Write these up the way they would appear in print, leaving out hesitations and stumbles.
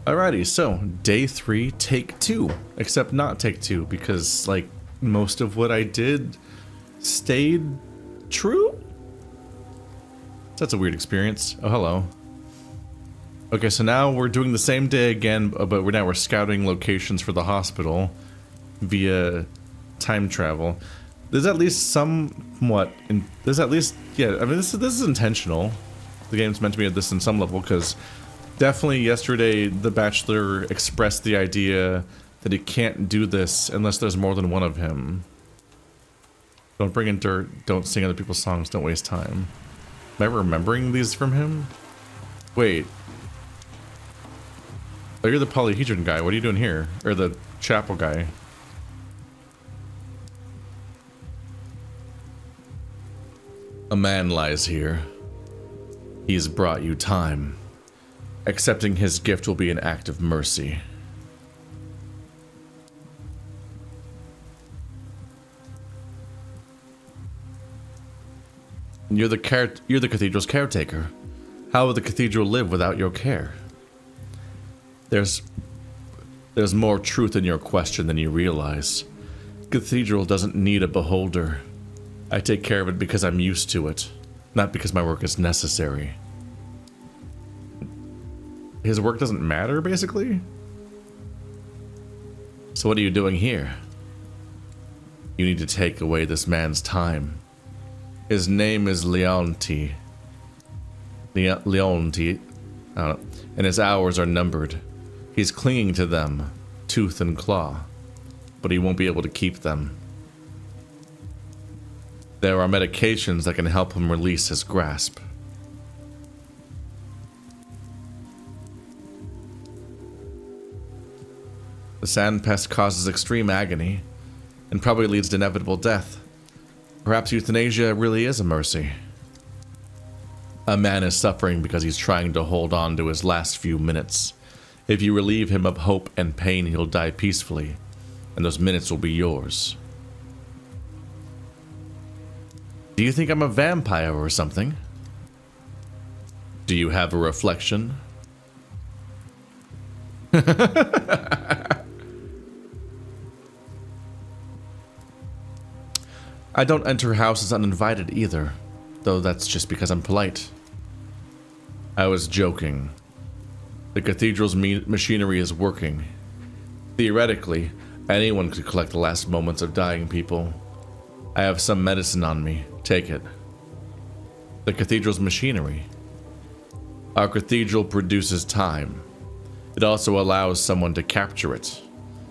Alrighty, so day 3, take 2. Except not take 2, because like most of what I did stayed true? That's a weird experience. Oh, hello. Okay, so now we're doing the same day again, but we're scouting locations for the hospital via time travel. There's at least somewhat, there's at least, yeah, I mean, this is intentional. The game's meant to be at this in some level, because definitely yesterday the Bachelor expressed the idea that he can't do this unless there's more than one of him. Don't bring in dirt, don't sing other people's songs, don't waste time. Am I remembering these from him? Wait. Oh, you're the polyhedron guy. What are you doing here? Or the chapel guy? A man lies here. He has brought you time. Accepting his gift will be an act of mercy. You're the cathedral's caretaker. How would the cathedral live without your care? There's more truth in your question than you realize. Cathedral doesn't need a beholder. I take care of it because I'm used to it, not because my work is necessary. His work doesn't matter, basically? So what are you doing here? You need to take away this man's time. His name is Leonti. Leonti, and his hours are numbered. He's clinging to them, tooth and claw, but he won't be able to keep them. There are medications that can help him release his grasp. The sand pest causes extreme agony, and probably leads to inevitable death. Perhaps euthanasia really is a mercy. A man is suffering because he's trying to hold on to his last few minutes. If you relieve him of hope and pain, he'll die peacefully, and those minutes will be yours. Do you think I'm a vampire or something? Do you have a reflection? I don't enter houses uninvited either, though that's just because I'm polite. I was joking. The cathedral's machinery is working. Theoretically, anyone could collect the last moments of dying people. I have some medicine on me. Take it. The cathedral's machinery. Our cathedral produces time. It also allows someone to capture it.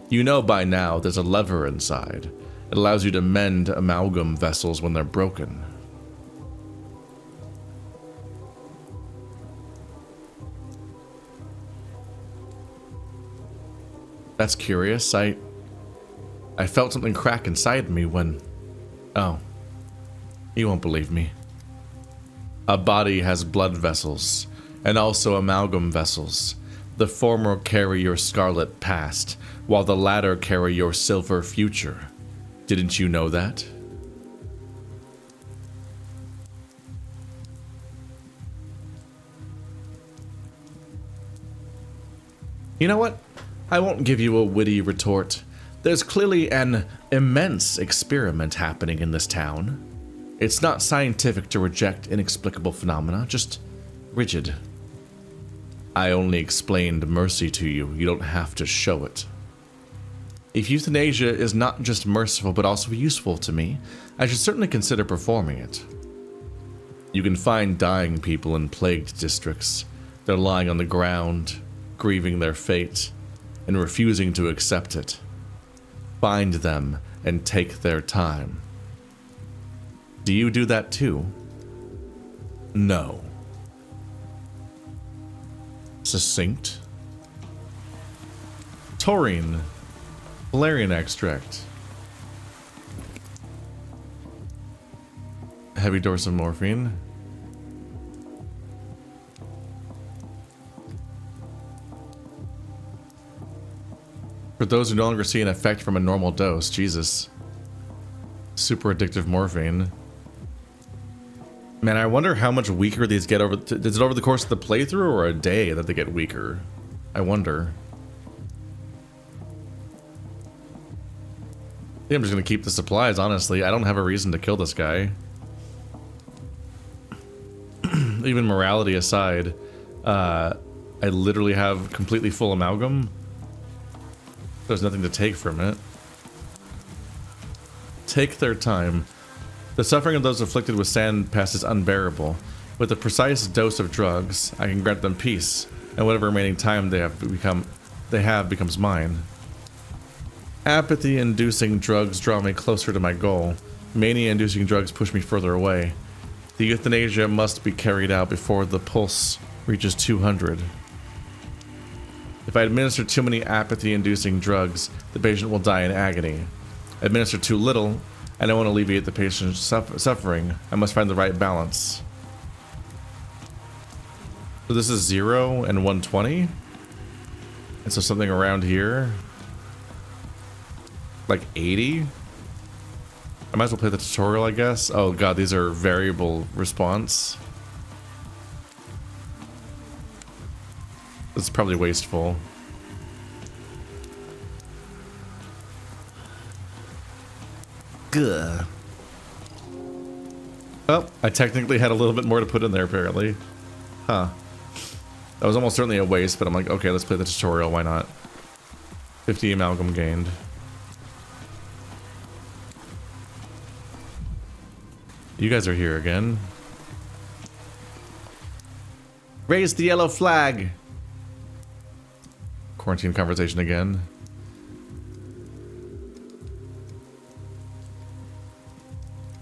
You know by now there's a lever inside. It allows you to mend amalgam vessels when they're broken. That's curious. I felt something crack inside me when... Oh. You won't believe me. A body has blood vessels, and also amalgam vessels. The former carry your scarlet past, while the latter carry your silver future. Didn't you know that? You know what? I won't give you a witty retort. There's clearly an immense experiment happening in this town. It's not scientific to reject inexplicable phenomena, just rigid. I only explained mercy to you. You don't have to show it. If euthanasia is not just merciful but also useful to me, I should certainly consider performing it. You can find dying people in plagued districts. They're lying on the ground, grieving their fate, and refusing to accept it. Find them and take their time. Do you do that too? No. Succinct. Taurine. Valerian extract. Heavy dose of morphine. For those who no longer see an effect from a normal dose, Jesus. Super addictive morphine. Man, I wonder how much weaker these get over... Is it over the course of the playthrough or a day that they get weaker? I wonder. I think I'm just gonna keep the supplies, honestly. I don't have a reason to kill this guy. Even morality aside, I literally have completely full amalgam. There's nothing to take from it. Take their time. The suffering of those afflicted with sand past is unbearable. With a precise dose of drugs, I can grant them peace, and whatever remaining time they have becomes mine. Apathy-inducing drugs draw me closer to my goal. Mania-inducing drugs push me further away. The euthanasia must be carried out before the pulse reaches 200. If I administer too many apathy-inducing drugs, the patient will die in agony. Administer too little, and I won't alleviate the patient's suffering. I must find the right balance. So this is 0 and 120? And so something around here? Like 80? I might as well play the tutorial, I guess. Oh god, these are variable response. This is probably wasteful. Gah. Oh, I technically had a little bit more to put in there, apparently. Huh. That was almost certainly a waste, but I'm like, okay, let's play the tutorial, why not? 50 amalgam gained. You guys are here again. Raise the yellow flag! Quarantine conversation again.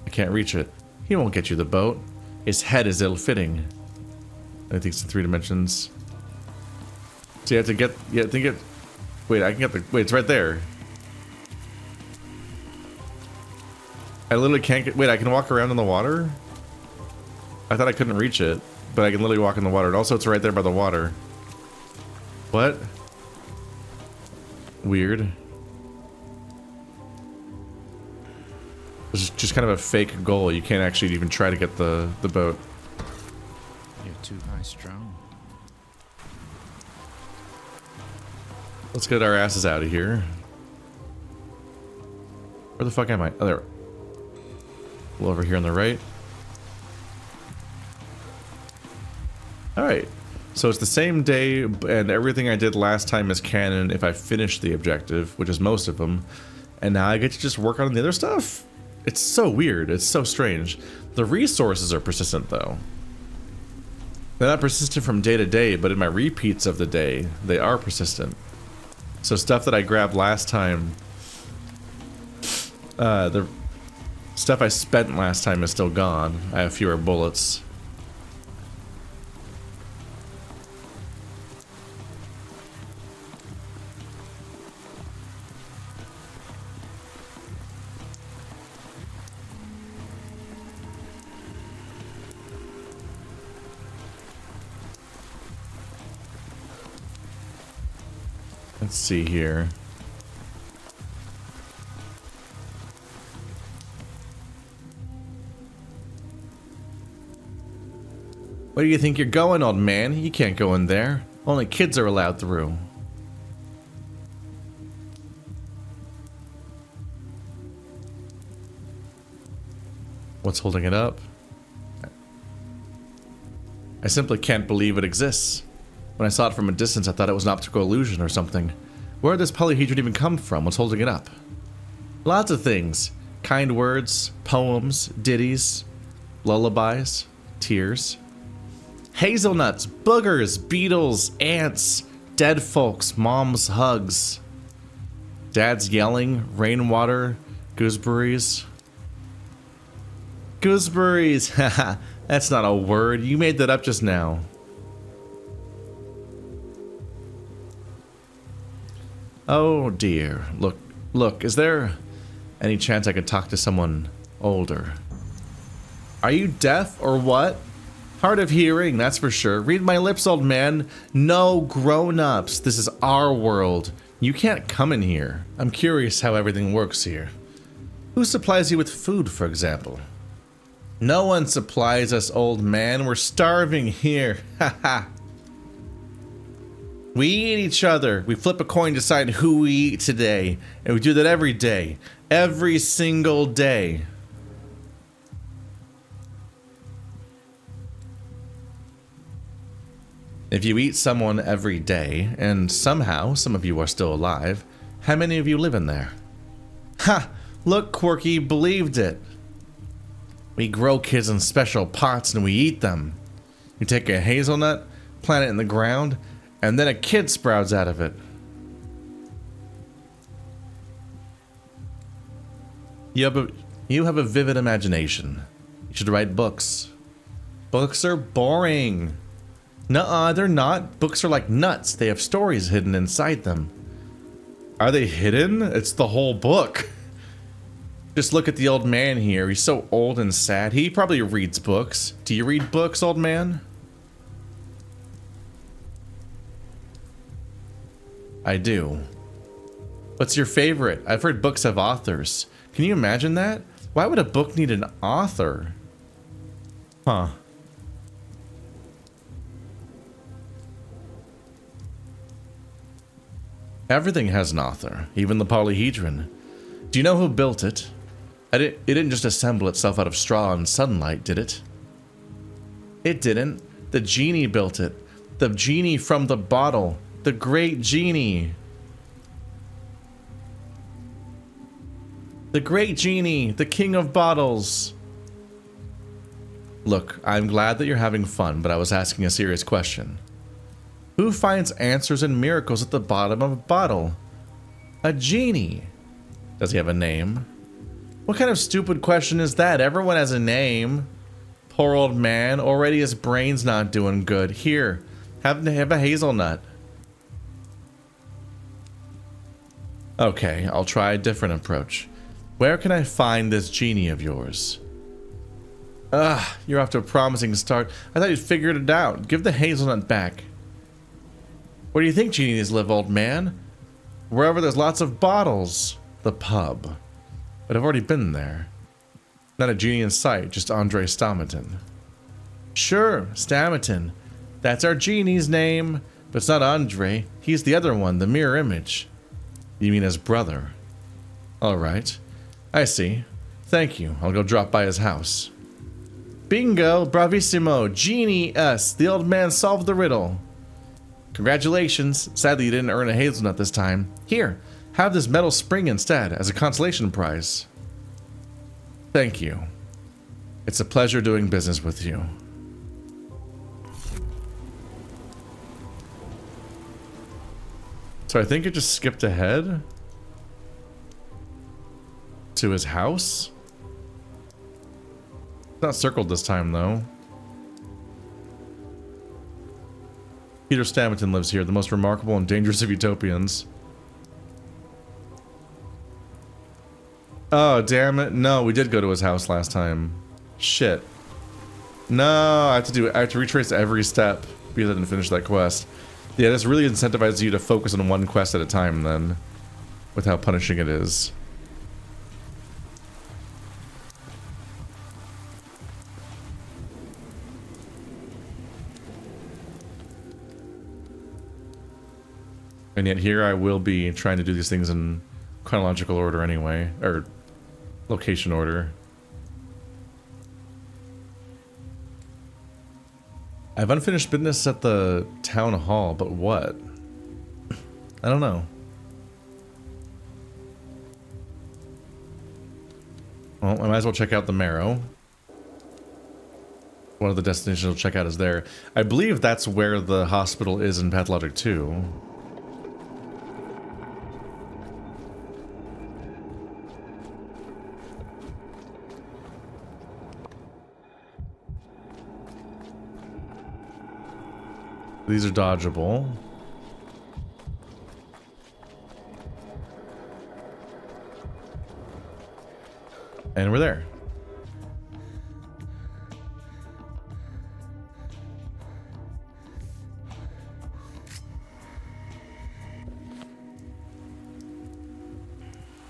I can't reach it. He won't get you the boat. His head is ill-fitting. I think it's in 3 dimensions. So you have to get... Yeah, I think it... Wait, I can get the... Wait, it's right there. I literally can't get... Wait, I can walk around in the water? I thought I couldn't reach it, but I can literally walk in the water. And also, it's right there by the water. What? Weird. It's just kind of a fake goal. You can't actually even try to get the boat. You're too high strung. Let's get our asses out of here. Where the fuck am I? Oh, there. A little over here on the right. Alright. So it's the same day, and everything I did last time is canon if I finish the objective, which is most of them. And now I get to just work on the other stuff. It's so weird. It's so strange. The resources are persistent, though. They're not persistent from day to day, but in my repeats of the day, they are persistent. So stuff that I grabbed last time... the stuff I spent last time is still gone. I have fewer bullets. Let's see here. Where do you think you're going, old man? You can't go in there. Only kids are allowed through. What's holding it up? I simply can't believe it exists. When I saw it from a distance, I thought it was an optical illusion or something. Where did this polyhedron even come from? What's holding it up? Lots of things. Kind words, poems, ditties, lullabies, tears. Hazelnuts, boogers, beetles, ants, dead folks, mom's hugs. Dad's yelling, rainwater, gooseberries. Gooseberries, haha, that's not a word. You made that up just now. Oh dear. Look, is there any chance I could talk to someone older? Are you deaf or what? Hard of hearing, that's for sure. Read my lips, old man. No grown-ups. This is our world. You can't come in here. I'm curious how everything works here. Who supplies you with food, for example? No one supplies us, old man. We're starving here. Ha ha. We eat each other. We flip a coin to decide who we eat today. And we do that every day. Every single day. If you eat someone every day, and somehow some of you are still alive, how many of you live in there? Ha! Look, Quirky believed it. We grow kids in special pots and we eat them. You take a hazelnut, plant it in the ground, and then a kid sprouts out of it. You have a vivid imagination. You should write books. Books are boring. Nuh-uh, they're not. Books are like nuts. They have stories hidden inside them. Are they hidden? It's the whole book. Just look at the old man here. He's so old and sad. He probably reads books. Do you read books, old man? I do. What's your favorite? I've heard books have authors. Can you imagine that? Why would a book need an author? Huh. Everything has an author, even the polyhedron. Do you know who built it? It didn't just assemble itself out of straw and sunlight, did it? It didn't. The genie built it. The genie from the bottle. The great genie. The great genie, the king of bottles. Look, I'm glad that you're having fun, but I was asking a serious question. Who finds answers and miracles at the bottom of a bottle? A genie. Does he have a name? What kind of stupid question is that? Everyone has a name. Poor old man. Already his brain's not doing good. Here, have a hazelnut. Okay, I'll try a different approach. Where can I find this genie of yours? Ugh, you're off to a promising start. I thought you'd figured it out. Give the hazelnut back. Where do you think genies live, old man? Wherever there's lots of bottles. The pub. But I've already been there. Not a genie in sight, just Andre Stamatin. Sure, Stamatin. That's our genie's name. But it's not Andre. He's the other one, the mirror image. You mean his brother? Alright. I see. Thank you. I'll go drop by his house. Bingo! Bravissimo! Genie us! The old man solved the riddle. Congratulations. Sadly, you didn't earn a hazelnut this time. Here, have this metal spring instead, as a consolation prize. Thank you. It's a pleasure doing business with you. So I think it just skipped ahead to his house. It's not circled this time, though. Peter Stamatin lives here, the most remarkable and dangerous of utopians. Oh, damn it. No, we did go to his house last time. Shit. No, I have to retrace every step because I didn't finish that quest. Yeah, this really incentivizes you to focus on one quest at a time then, with how punishing it is. And yet here I will be trying to do these things in chronological order anyway, or location order. I have unfinished business at the town hall, but what? I don't know. Well, I might as well check out the Marrow. One of the destinations I'll check out is there. I believe that's where the hospital is in Pathologic 2. These are dodgeable. And we're there.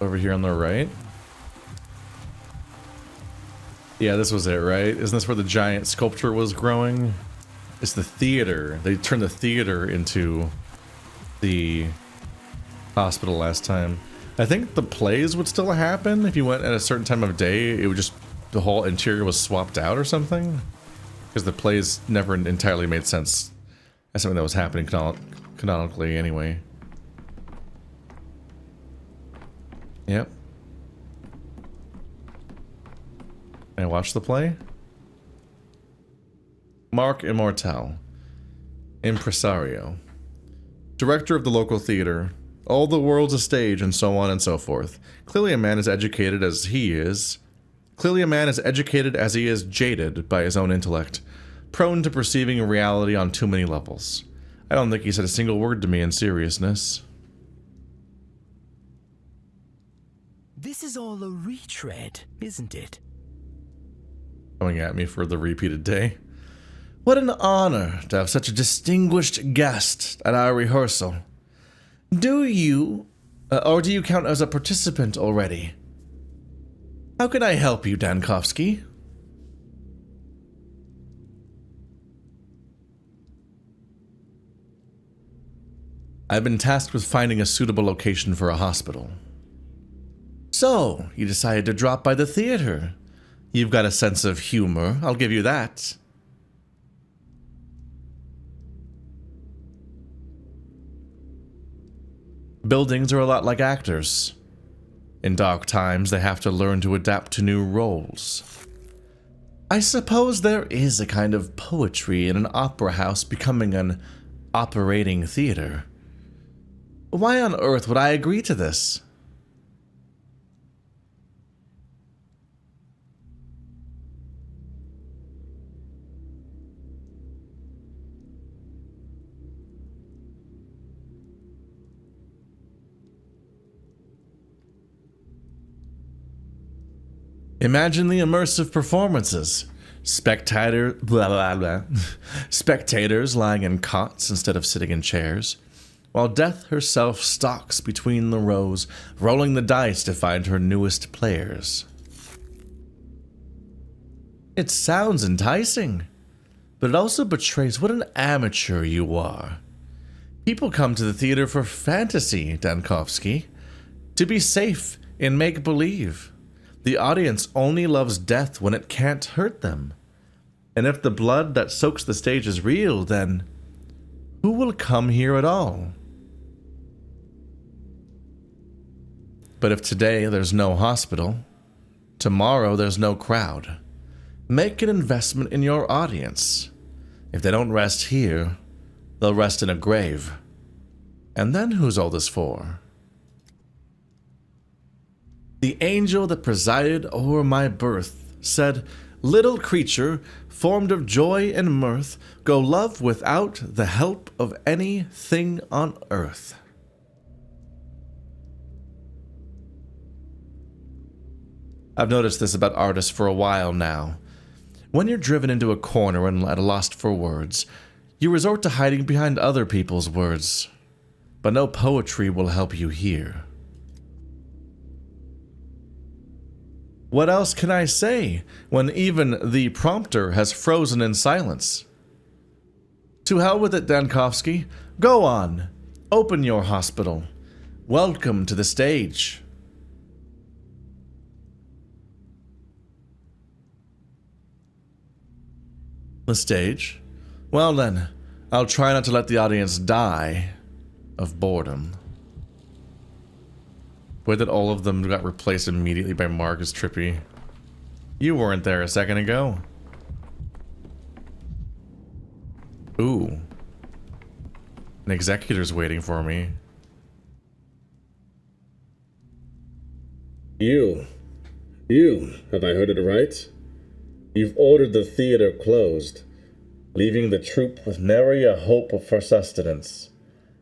Over here on the right. Yeah, this was it, right? Isn't this where the giant sculpture was growing? It's the theater. They turned the theater into the hospital last time. I think the plays would still happen if you went at a certain time of day. It would just, the whole interior was swapped out or something. Because the plays never entirely made sense as something that was happening canonically anyway. Yep. Can I watch the play? Mark Immortal. Impresario. Director of the local theater. All the world's a stage, and so on and so forth. Clearly a man as educated as he is. Clearly a man as educated as he is jaded by his own intellect. Prone to perceiving reality on too many levels. I don't think he said a single word to me in seriousness. This is all a retread, isn't it? Coming at me for the repeated day. What an honor to have such a distinguished guest at our rehearsal. Do you count as a participant already? How can I help you, Dankovsky? I've been tasked with finding a suitable location for a hospital. So, you decided to drop by the theater. You've got a sense of humor, I'll give you that. Buildings are a lot like actors. In dark times, they have to learn to adapt to new roles. I suppose there is a kind of poetry in an opera house becoming an operating theater. Why on earth would I agree to this? Imagine the immersive performances. Spectators lying in cots instead of sitting in chairs, while death herself stalks between the rows, rolling the dice to find her newest players. It sounds enticing, but it also betrays what an amateur you are. People come to the theater for fantasy, Dankovsky, to be safe in make-believe. The audience only loves death when it can't hurt them. And if the blood that soaks the stage is real, then who will come here at all? But if today there's no hospital, tomorrow there's no crowd. Make an investment in your audience. If they don't rest here, they'll rest in a grave. And then who's all this for? The angel that presided o'er my birth said, "Little creature, formed of joy and mirth, go love without the help of anything on earth." I've noticed this about artists for a while now. When you're driven into a corner and at a loss for words, you resort to hiding behind other people's words. But no poetry will help you here. What else can I say when even the prompter has frozen in silence? To hell with it, Dankovsky. Go on. Open your hospital. Welcome to the stage. The stage? Well then, I'll try not to let the audience die of boredom. Way that all of them got replaced immediately by Mark is trippy. You weren't there a second ago. Ooh. An executor's waiting for me. You, have I heard it right? You've ordered the theater closed, leaving the troupe with nary a hope for sustenance,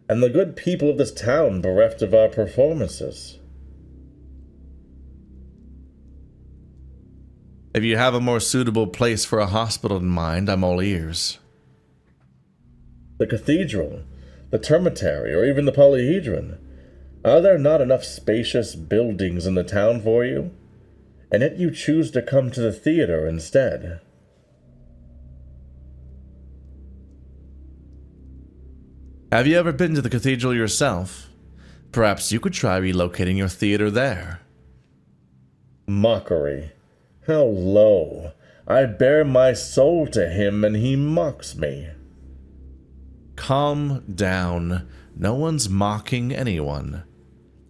and the good people of this town bereft of our performances. If you have a more suitable place for a hospital in mind, I'm all ears. The cathedral, the termitary, or even the polyhedron. Are there not enough spacious buildings in the town for you? And yet you choose to come to the theater instead. Have you ever been to the cathedral yourself? Perhaps you could try relocating your theater there. Mockery. How low. I bare my soul to him and he mocks me. Calm down. No one's mocking anyone.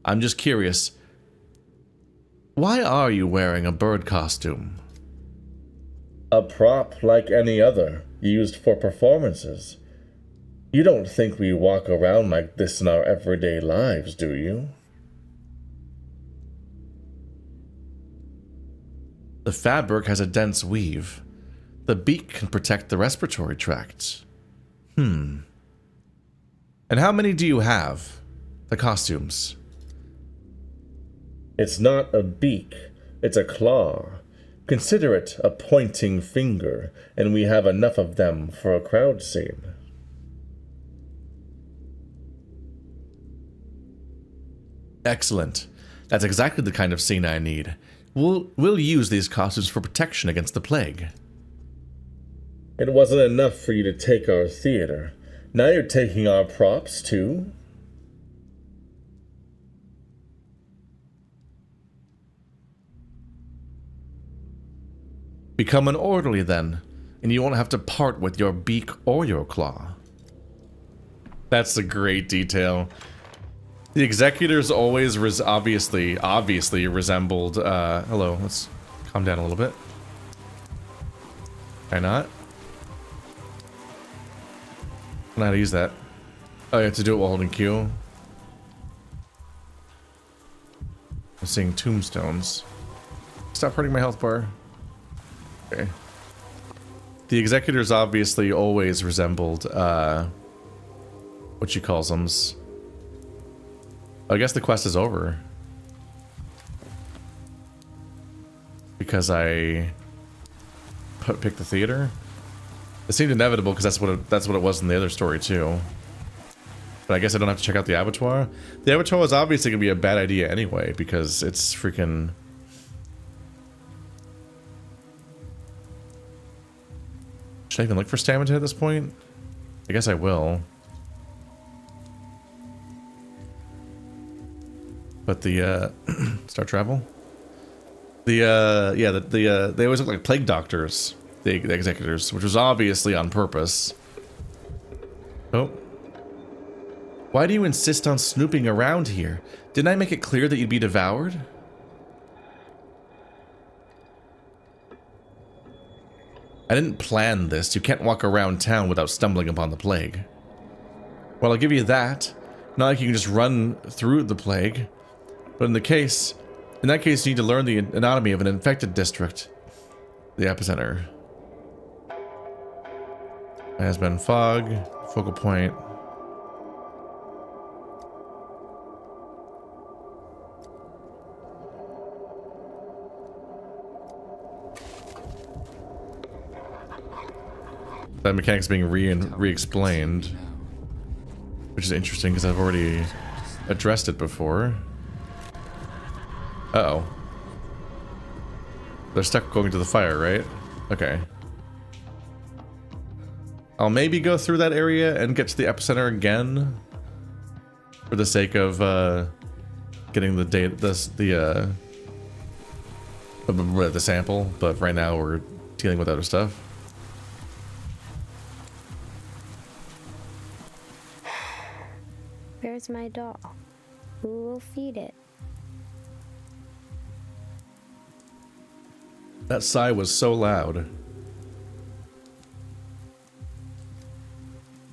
I'm just curious. Why are you wearing a bird costume? A prop like any other, used for performances. You don't think we walk around like this in our everyday lives, do you? The fabric has a dense weave. The beak can protect the respiratory tract. And how many do you have? The costumes. It's not a beak, it's a claw. Consider it a pointing finger, and we have enough of them for a crowd scene. Excellent. That's exactly the kind of scene I need. We'll use these costumes for protection against the plague. It wasn't enough for you to take our theater. Now you're taking our props, too? Become an orderly then, and you won't have to part with your beak or your claw. That's a great detail. The executors always obviously resembled, hello, let's calm down a little bit. Can I not? I don't know how to use that. Oh, you have to do it while holding Q. I'm seeing tombstones. Stop hurting my health bar. Okay. The executors obviously always resembled, what she calls them. I guess the quest is over. Because I picked the theater. It seemed inevitable because that's what it was in the other story too. But I guess I don't have to check out the abattoir. The abattoir was obviously gonna be a bad idea anyway because it's freaking. Should I even look for Stamatin at this point? I guess I will. But the start travel. They always look like plague doctors, the executors, which was obviously on purpose. Oh. Why do you insist on snooping around here? Didn't I make it clear that you'd be devoured? I didn't plan this. You can't walk around town without stumbling upon the plague. Well, I'll give you that. Not like you can just run through the plague. But in that case, you need to learn the anatomy of an infected district. The epicenter. Has been fog, focal point. That mechanic's being re-explained, which is interesting because I've already addressed it before. Uh-oh. They're stuck going to the fire, right? Okay. I'll maybe go through that area and get to the epicenter again for the sake of getting the data, the sample, but right now we're dealing with other stuff. Where's my doll? Who will feed it? That sigh was so loud.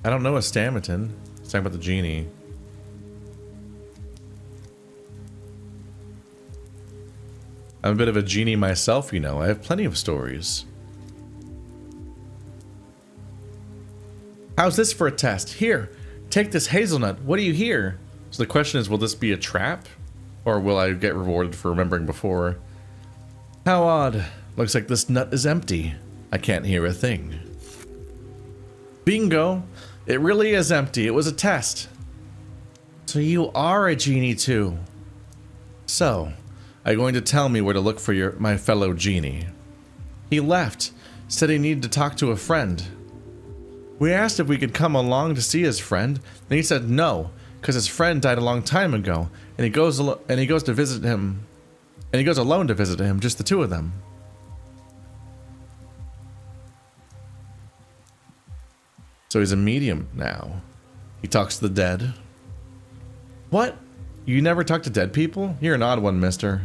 I don't know a Stamatin. It's talking about the genie. I'm a bit of a genie myself, you know. I have plenty of stories. How's this for a test? Here, take this hazelnut. What do you hear? So the question is, will this be a trap? Or will I get rewarded for remembering before? How odd. Looks like this nut is empty. I can't hear a thing. Bingo. It really is empty. It was a test. So you are a genie too. So, are you going to tell me where to look for my fellow genie? He left. Said he needed to talk to a friend. We asked if we could come along to see his friend, and he said no, because his friend died a long time ago, and he goes to visit him, and he goes alone to visit him, just the two of them. So he's a medium now. He talks to the dead. What? You never talk to dead people? You're an odd one, mister.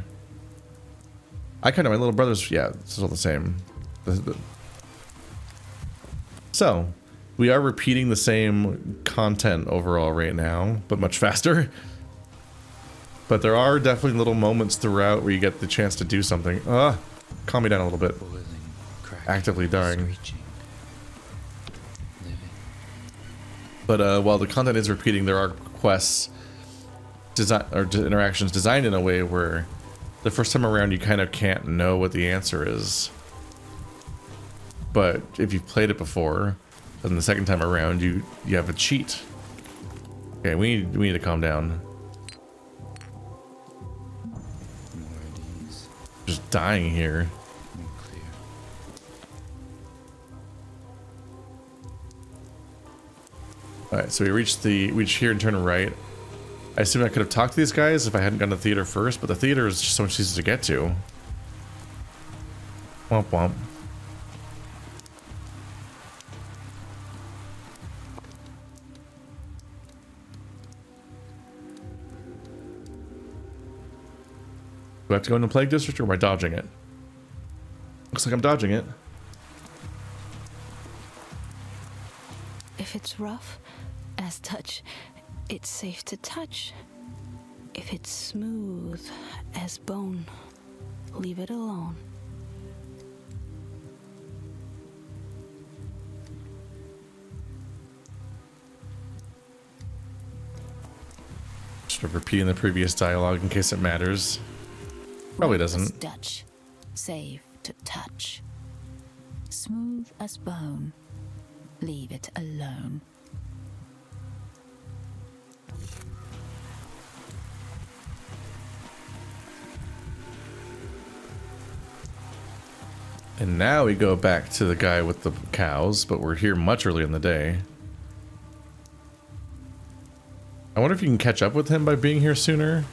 I kind of, my little brother's, yeah, it's all the same. So, we are repeating the same content overall right now, but much faster. But there are definitely little moments throughout where you get the chance to do something. Calm me down a little bit. Boiling, cracking, Actively dying. screeching, living. But while the content is repeating, there are quests or interactions designed in a way where the first time around you kind of can't know what the answer is. But if you've played it before, then the second time around you have a cheat. Okay, we need to calm down. More at ease, Just dying here. more clear. Alright, so we reach here and turn right. I assume I could have talked to these guys if I hadn't gone to the theater first, but the theater is just so much easier to get to. Womp womp. Do I have to go into Plague District or am I dodging it? Looks like I'm dodging it. If it's rough as touch, it's safe to touch. If it's smooth as bone, leave it alone. Just repeating the previous dialogue in case it matters. Probably Rough as doesn't. Dutch, safe to touch. Smooth as bone, leave it alone. And now we go back to the guy with the cows, but we're here much earlier in the day. I wonder if you can catch up with him by being here sooner.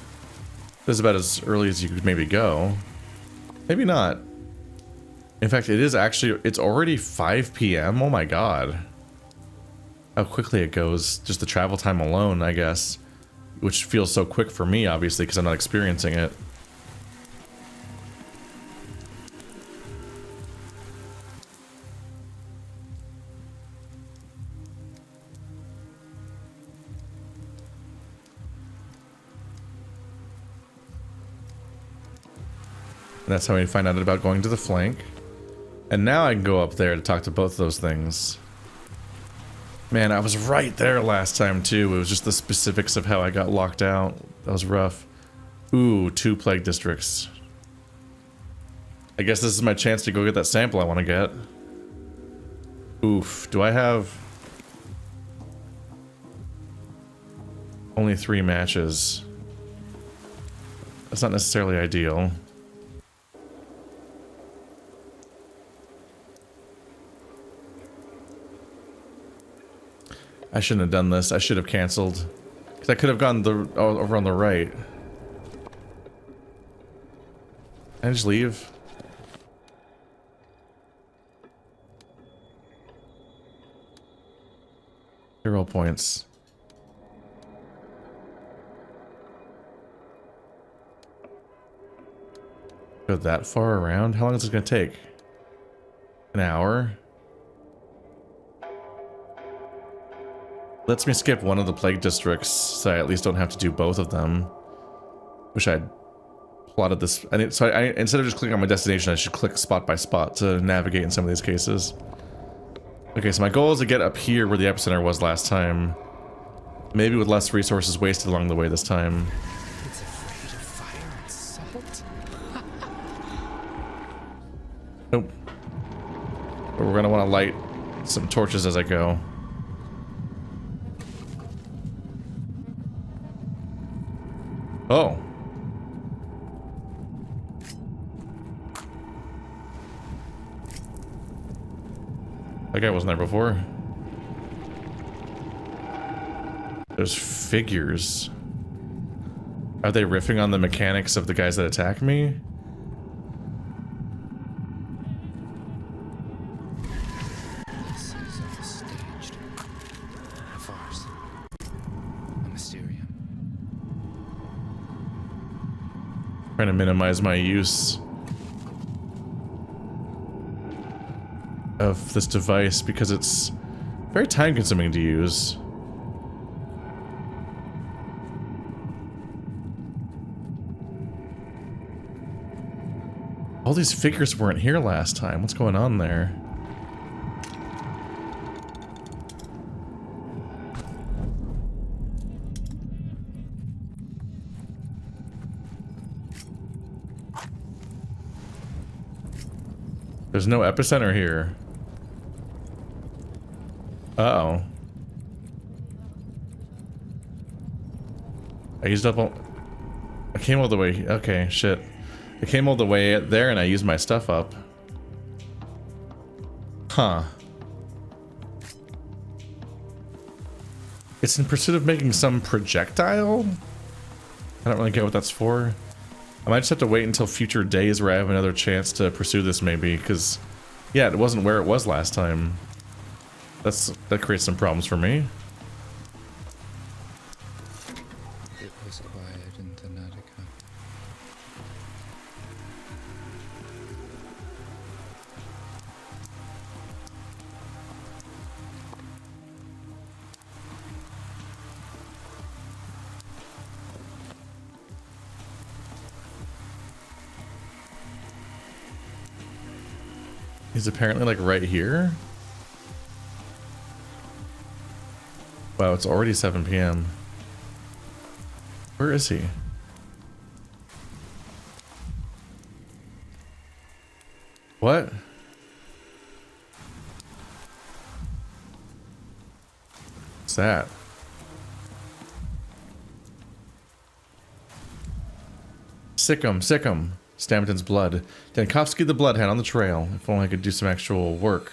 This is about as early as you could maybe go. Maybe not. In fact, it's already 5 p.m. Oh my god. How quickly it goes. Just the travel time alone, I guess. Which feels so quick for me, obviously, because I'm not experiencing it. And that's how we find out about going to the flank. And now I can go up there to talk to both of those things. Man, I was right there last time too. It was just the specifics of how I got locked out. That was rough. Ooh, 2 plague districts. I guess this is my chance to go get that sample I want to get. Oof, do I have... only 3 matches. That's not necessarily ideal. I shouldn't have done this. I should have canceled. Because I could have gone over on the right. Can I just leave? Hero points. Go that far around? How long is this going to take? An hour? Lets me skip one of the plague districts, so I at least don't have to do both of them. Wish I'd plotted this. So I instead of just clicking on my destination, I should click spot by spot to navigate in some of these cases. Okay, so my goal is to get up here where the epicenter was last time. Maybe with less resources wasted along the way this time. It's afraid of fire and salt. Nope. But we're gonna want to light some torches as I go. Oh. That guy wasn't there before. There's figures. Are they riffing on the mechanics of the guys that attack me? This is a staged farce. A mysterium. Trying to minimize my use of this device because it's very time consuming to use. All these figures weren't here last time. What's going on there? There's no epicenter here. Uh-oh. I used up all... I came all the way... Okay, shit. I came all the way there and I used my stuff up. Huh. It's in pursuit of making some projectile? I don't really get what that's for. I might just have to wait until future days where I have another chance to pursue this maybe, because... Yeah, it wasn't where it was last time. That creates some problems for me. It was quiet in Thanatica. He's apparently like right here. Wow, it's already 7 p.m. Where is he? What? What's that? Sick 'em, sick 'em. Stamatin's blood. Dankovsky the Bloodhound on the trail. If only I could do some actual work.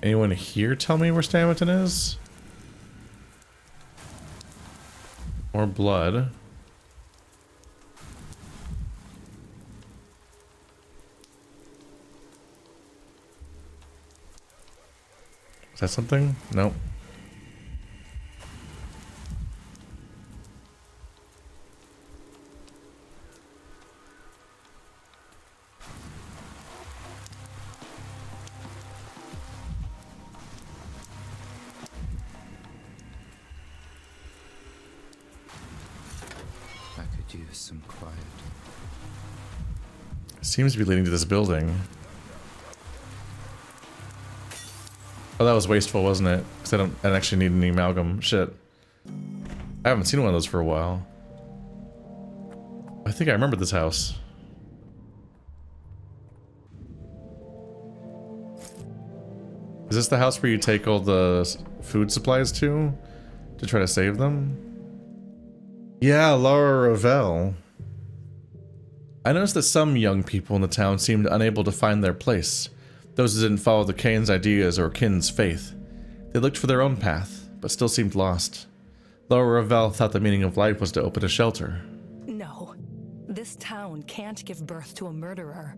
Anyone here tell me where Stamatin is? More blood. Is that something? Nope. I could use some quiet. Seems to be leading to this building. Oh, that was wasteful, wasn't it? Because I don't actually need any amalgam. Shit. I haven't seen one of those for a while. I think I remember this house. Is this the house where you take all the food supplies to try to save them? Yeah, Lara Ravel. I noticed that some young people in the town seemed unable to find their place. Those who didn't follow the Kane's ideas or kin's faith. They looked for their own path, but still seemed lost. Lara Ravel thought the meaning of life was to open a shelter. No. This town can't give birth to a murderer.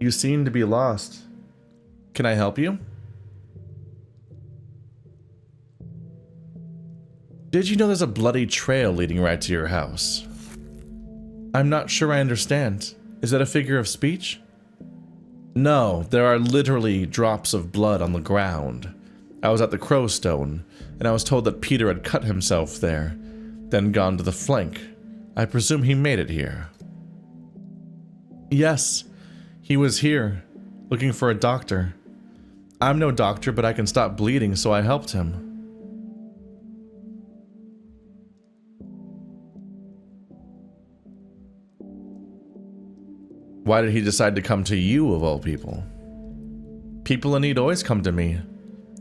You seem to be lost. Can I help you? Did you know there's a bloody trail leading right to your house? I'm not sure I understand. Is that a figure of speech? No, there are literally drops of blood on the ground. I was at the Crow Stone, and I was told that Peter had cut himself there, then gone to the flank. I presume he made it here. Yes, he was here, looking for a doctor. I'm no doctor, but I can stop bleeding, so I helped him. Why did he decide to come to you, of all people? People in need always come to me,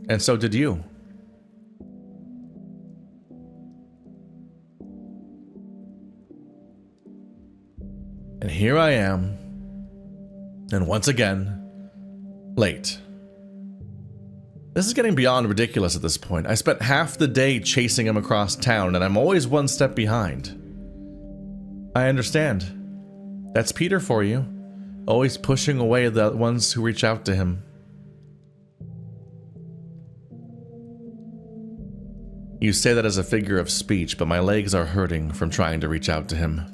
and so did you. And here I am. And once again, late. This is getting beyond ridiculous at this point. I spent half the day chasing him across town, and I'm always one step behind. I understand. That's Peter for you. Always pushing away the ones who reach out to him. You say that as a figure of speech, but my legs are hurting from trying to reach out to him.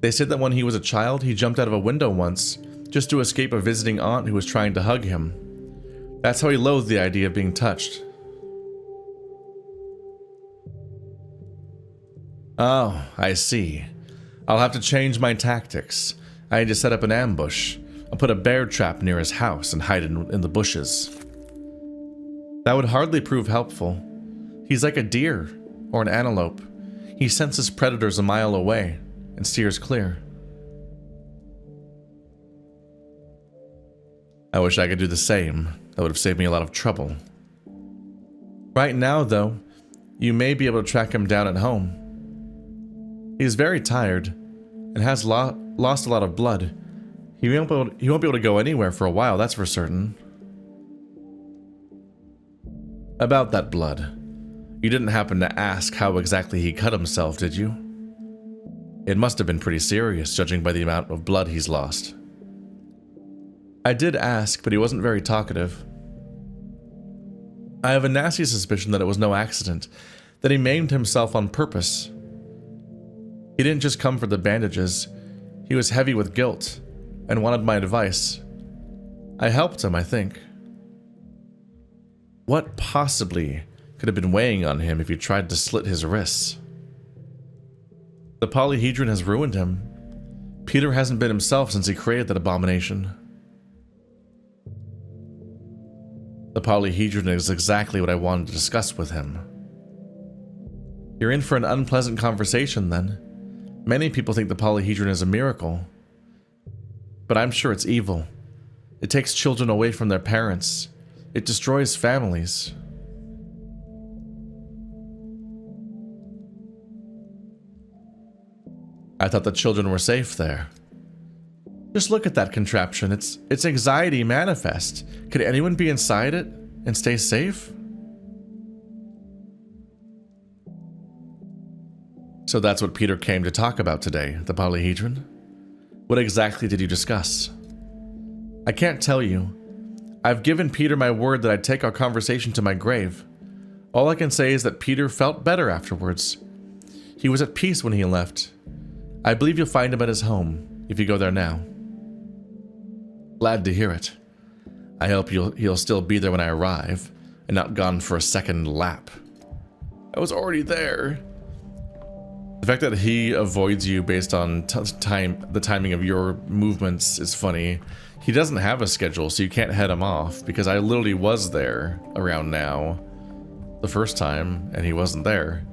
They said that when he was a child, he jumped out of a window once, just to escape a visiting aunt who was trying to hug him. That's how he loathed the idea of being touched. Oh, I see. I'll have to change my tactics. I need to set up an ambush. I'll put a bear trap near his house and hide in the bushes. That would hardly prove helpful. He's like a deer or an antelope. He senses predators a mile away and steers clear. I wish I could do the same. That would have saved me a lot of trouble. Right now, though, you may be able to track him down at home. He is very tired and has lost a lot of blood. He won't be able to go anywhere for a while, that's for certain. About that blood, you didn't happen to ask how exactly he cut himself, did you? It must have been pretty serious, judging by the amount of blood he's lost. I did ask, but he wasn't very talkative. I have a nasty suspicion that it was no accident, that he maimed himself on purpose. He didn't just come for the bandages. He was heavy with guilt and wanted my advice. I helped him, I think. What possibly could have been weighing on him if he tried to slit his wrists? The polyhedron has ruined him. Peter hasn't been himself since he created that abomination. The polyhedron is exactly what I wanted to discuss with him. You're in for an unpleasant conversation, then. Many people think the polyhedron is a miracle. But I'm sure it's evil. It takes children away from their parents. It destroys families. I thought the children were safe there. Just look at that contraption. It's anxiety manifest. Could anyone be inside it and stay safe? So that's what Peter came to talk about today, the polyhedron? What exactly did you discuss? I can't tell you. I've given Peter my word that I'd take our conversation to my grave. All I can say is that Peter felt better afterwards. He was at peace when he left. I believe you'll find him at his home, if you go there now. Glad to hear it. I hope he'll still be there when I arrive, and not gone for a second lap. I was already there. The fact that he avoids you based on the timing of your movements is funny. He doesn't have a schedule, so you can't head him off, because I literally was there around now the first time, and he wasn't there.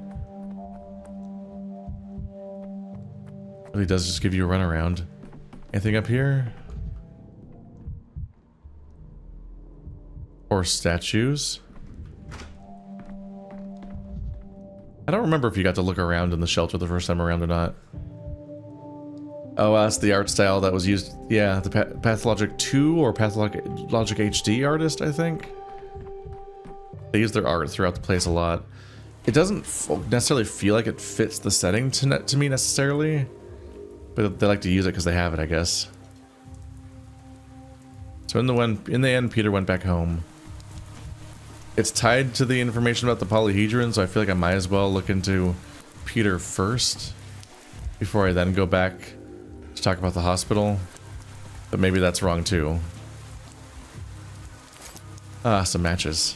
But he does just give you a runaround. Anything up here? Or statues? I don't remember if you got to look around in the shelter the first time around or not. Oh, that's the art style that was used. Yeah, the Pathologic 2 or Pathologic HD artist, I think. They use their art throughout the place a lot. It doesn't necessarily feel like it fits the setting to me necessarily, but they like to use it because they have it, I guess. So in the end, Peter went back home. It's tied to the information about the polyhedron, so I feel like I might as well look into Peter first before I then go back to talk about the hospital. But maybe that's wrong too. Ah, some matches.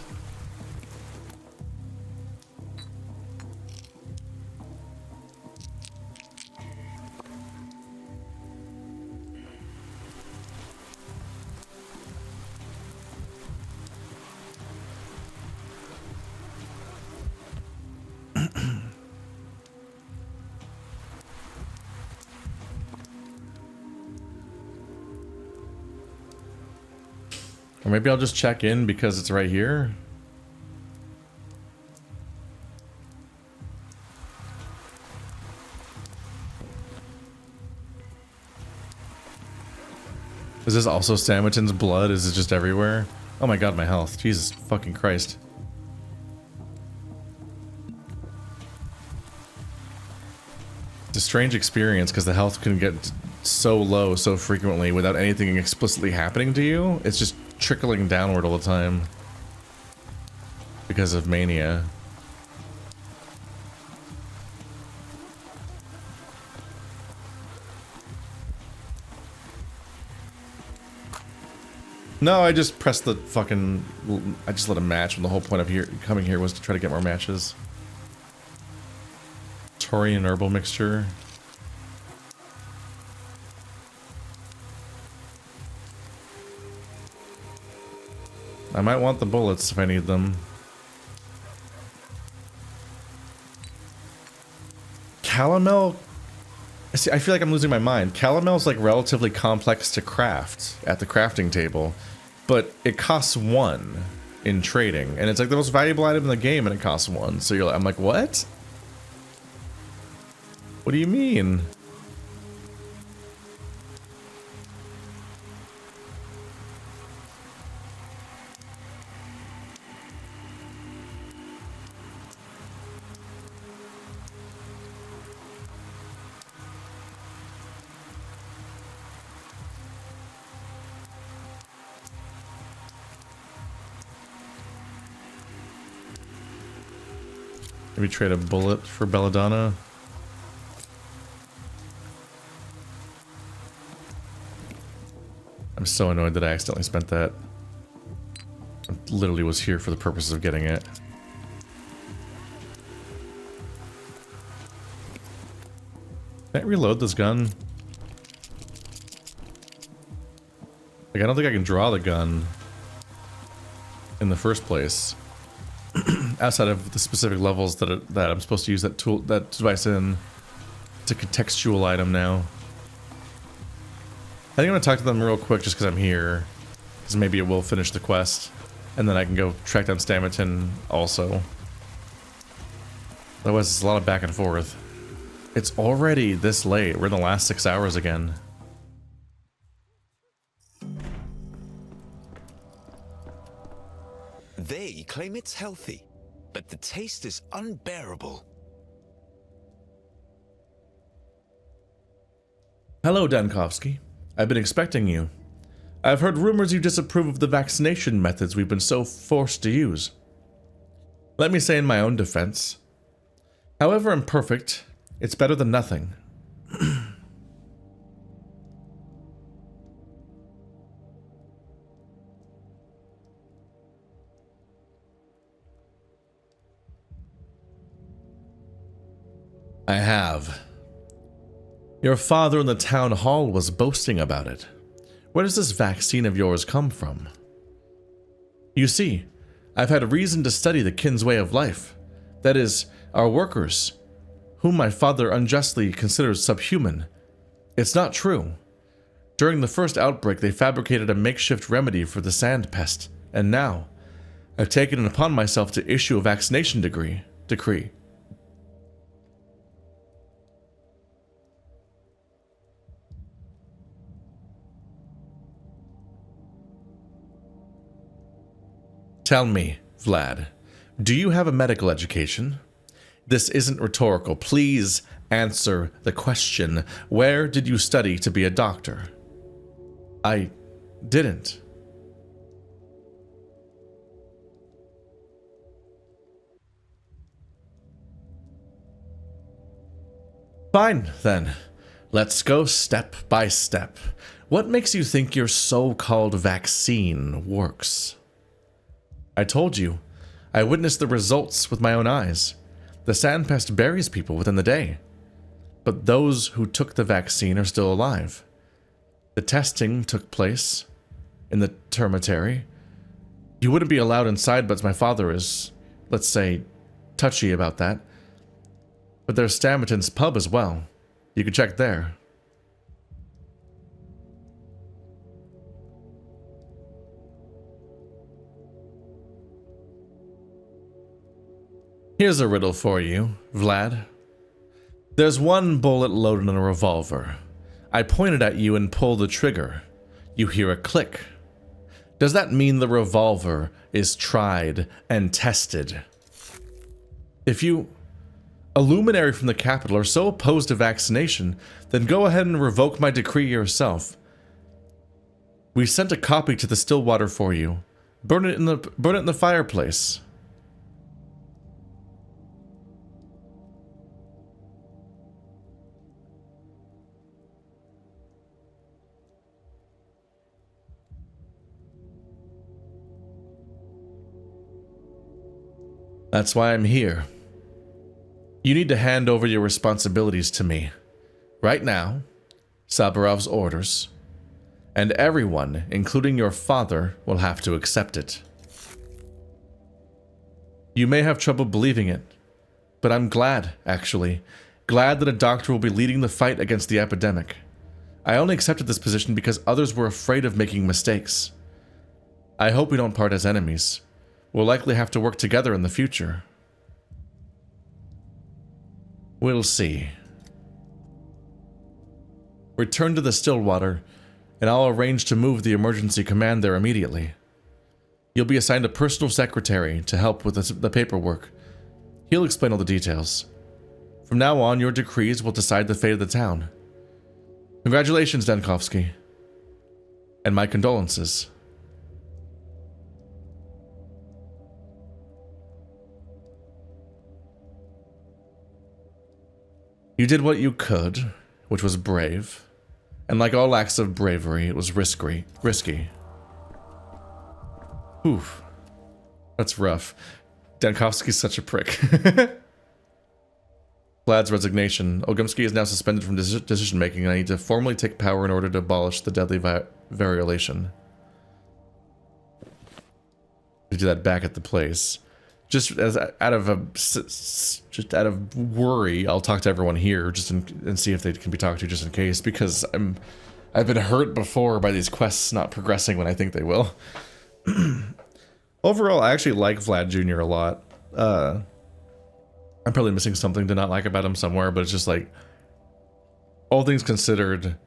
Or maybe I'll just check in because it's right here. Is this also Stamatin's blood? Is it just everywhere? Oh my god, my health. Jesus fucking Christ. It's a strange experience because the health can get so low so frequently without anything explicitly happening to you. It's just trickling downward all the time because of mania. No, I just pressed the fucking... I just let him match when the whole point of coming here was to try to get more matches. Taurian herbal mixture. I might want the bullets if I need them. Calomel... See, I feel like I'm losing my mind. Calomel's like relatively complex to craft at the crafting table, but it costs 1 in trading, and it's like the most valuable item in the game, and it costs 1. So you're like, I'm like, what? What do you mean? Maybe trade a bullet for Belladonna. I'm so annoyed that I accidentally spent that. I literally was here for the purposes of getting it. Can I reload this gun? Like, I don't think I can draw the gun in the first place. Outside of the specific levels that I'm supposed to use that device in. It's a contextual item now. I think I'm gonna talk to them real quick just because I'm here, because maybe it will finish the quest, and then I can go track down Stamatin also. Otherwise, it's a lot of back and forth. It's already this late. We're in the last 6 hours again. They claim it's healthy, but the taste is unbearable. Hello, Dankovsky. I've been expecting you. I've heard rumors you disapprove of the vaccination methods we've been so forced to use. Let me say in my own defense, however imperfect, it's better than nothing. I have. Your father in the town hall was boasting about it. Where does this vaccine of yours come from? You see, I've had reason to study the kin's way of life. That is, our workers, whom my father unjustly considers subhuman. It's not true. During the first outbreak, they fabricated a makeshift remedy for the sand pest, and now, I've taken it upon myself to issue a vaccination decree. Tell me, Vlad, do you have a medical education? This isn't rhetorical. Please answer the question. Where did you study to be a doctor? I didn't. Fine, then. Let's go step by step. What makes you think your so-called vaccine works? I told you. I witnessed the results with my own eyes. The sandpest buries people within the day. But those who took the vaccine are still alive. The testing took place in the termitary. You wouldn't be allowed inside, but my father is, let's say, touchy about that. But there's Stamatin's pub as well. You can check there. Here's a riddle for you, Vlad. There's one bullet loaded in a revolver. I point it at you and pull the trigger. You hear a click. Does that mean the revolver is tried and tested? If you, a luminary from the capital, are so opposed to vaccination, then go ahead and revoke my decree yourself. We sent a copy to the Stillwater for you. Burn it in the fireplace. That's why I'm here. You need to hand over your responsibilities to me. Right now, Sabarov's orders. And everyone, including your father, will have to accept it. You may have trouble believing it, but I'm glad, actually. Glad that a doctor will be leading the fight against the epidemic. I only accepted this position because others were afraid of making mistakes. I hope we don't part as enemies. We'll likely have to work together in the future. We'll see. Return to the Stillwater, and I'll arrange to move the emergency command there immediately. You'll be assigned a personal secretary to help with the paperwork. He'll explain all the details. From now on, your decrees will decide the fate of the town. Congratulations, Dankovsky. And my condolences. You did what you could, which was brave. And like all acts of bravery, it was risky. Oof. That's rough. Dankovsky's such a prick. Vlad's resignation. Ogumsky is now suspended from decision-making, and I need to formally take power in order to abolish the deadly variolation. We do that back at the place. Just out of worry, I'll talk to everyone here and see if they can be talked to just in case, because I've been hurt before by these quests not progressing when I think they will. Overall, I actually like Vlad Jr. a lot. I'm probably missing something to not like about him somewhere, but it's just like, all things considered,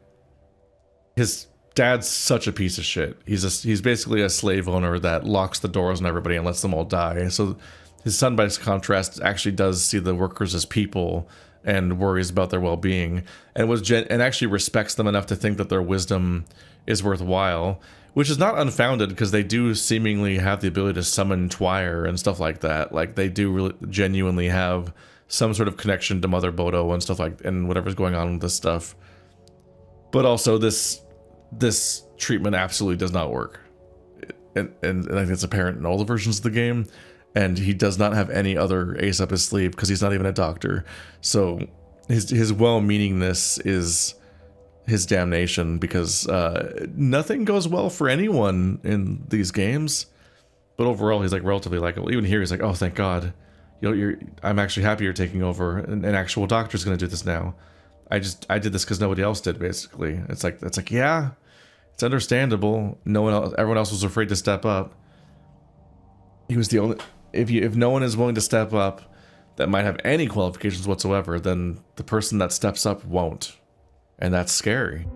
his dad's such a piece of shit. He's basically a slave owner that locks the doors on everybody and lets them all die. So his son, by contrast, actually does see the workers as people and worries about their well-being, and and actually respects them enough to think that their wisdom is worthwhile, which is not unfounded because they do seemingly have the ability to summon Twire and stuff like that. Like, they do really genuinely have some sort of connection to Mother Bodo and stuff and whatever's going on with this stuff. But also this treatment absolutely does not work, and I think it's apparent in all the versions of the game. And he does not have any other ace up his sleeve because he's not even a doctor. So his well-meaningness is his damnation, because nothing goes well for anyone in these games. But overall, he's like relatively likable. Even here, he's like, "Oh, thank God, I'm actually happy you're taking over. An actual doctor's going to do this now. I did this because nobody else did." Basically, it's like yeah, it's understandable. Everyone else was afraid to step up. He was the only. If no one is willing to step up, that might have any qualifications whatsoever, then the person that steps up won't, and that's scary.